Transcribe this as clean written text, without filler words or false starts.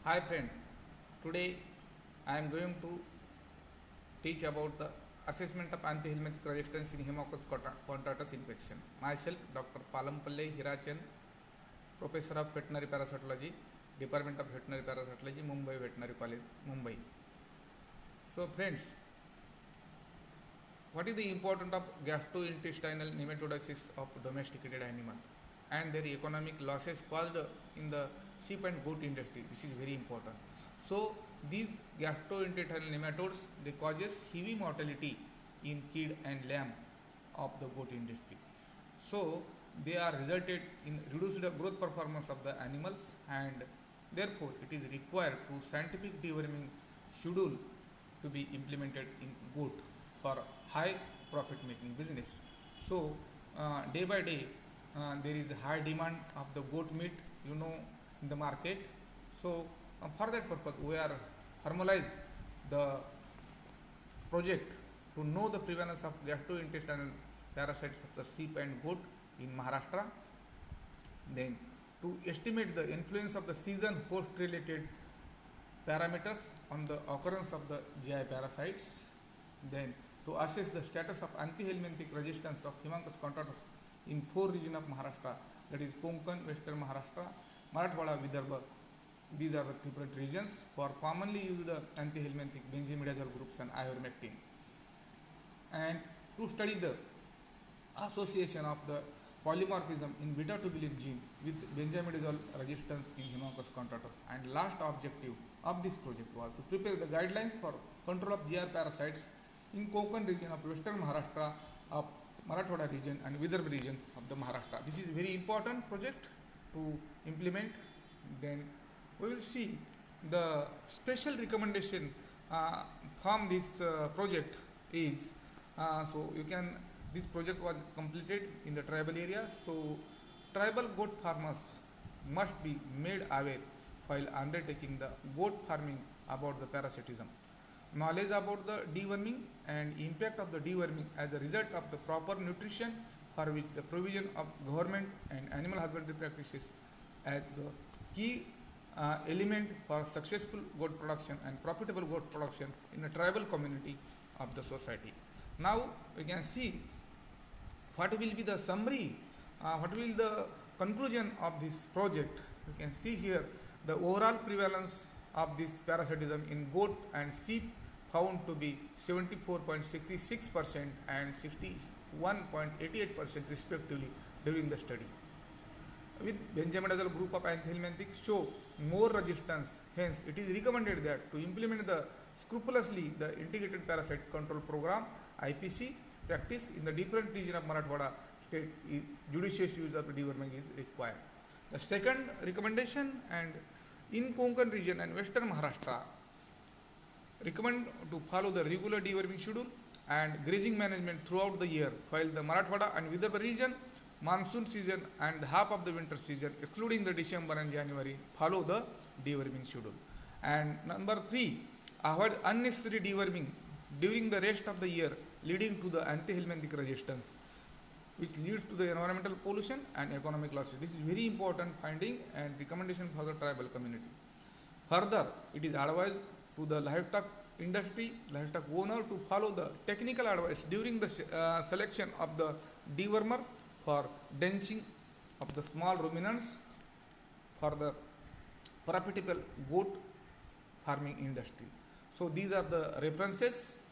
Hi friend, today I am going to teach about the assessment of anti-helminthic resistance in Haemococcus contractus infection. Myself, Dr. Palampalle Hirachan, Professor of Veterinary Parasitology, Department of Veterinary Parasitology, Mumbai Veterinary College, Mumbai. So friends, what is the importance of gastrointestinal nematodes of domesticated animal and their economic losses caused in the sheep and goat industry? This is very important. So these gastrointestinal nematodes, they causes heavy mortality in kid and lamb of the goat industry. So they are resulted in reduced growth performance of the animals, and therefore it is required to scientific deworming schedule to be implemented in goat for high profit making business. So day by day there is a high demand of the goat meat, in the market. So for that purpose we are formalize the project to know the prevalence of gastrointestinal parasites of the sheep and goat in Maharashtra. Then to estimate the influence of the season host related parameters on the occurrence of the GI parasites. Then to assess the status of anti-helminthic resistance of Haemococcus contractus in 4 regions of Maharashtra, that is Konkan, Western Maharashtra, Marathwada, Vidarbha. These are the different regions for commonly used anti-helminthic benzimidazole groups and ivermectin. And to study the association of the polymorphism in beta tubulin gene with benzimidazole resistance in Haemococcus contractus. And last objective of this project was to prepare the guidelines for control of GR parasites in Konkan region of Western Maharashtra, of Marathwada region and Vidarbha region of the Maharashtra. This is very important project to implement. Then we will see the special recommendation from this project is so you can this project was completed in the tribal area. So tribal goat farmers must be made aware while undertaking the goat farming about the parasitism. Knowledge about the deworming and impact of the deworming as a result of the proper nutrition, for which the provision of government and animal husbandry practices as the key element for successful goat production and profitable goat production in a tribal community of the society. Now we can see what will be the summary, what will be the conclusion of this project. You can see here the overall prevalence of this parasitism in goat and sheep found to be 74.66% and 61.88% respectively during the study. With benzimidazole group of anti-helminthic show more resistance, hence it is recommended that to implement the scrupulously the integrated parasite control program IPC practice in the different region of Marathwada state, judicious use of deworming is required. The second recommendation, and in Konkan region and Western Maharashtra, recommend to follow the regular deworming schedule and grazing management throughout the year, while the Marathwada and Vidarbha region monsoon season and half of the winter season excluding the December and January follow the deworming schedule. And number 3, avoid unnecessary deworming during the rest of the year leading to the anti-helminthic resistance, which leads to the environmental pollution and economic losses. This is very important finding and recommendation for the tribal community. Further, it is advised to the livestock industry, livestock owner to follow the technical advice during the selection of the dewormer for drenching of the small ruminants for the profitable goat farming industry. So these are the references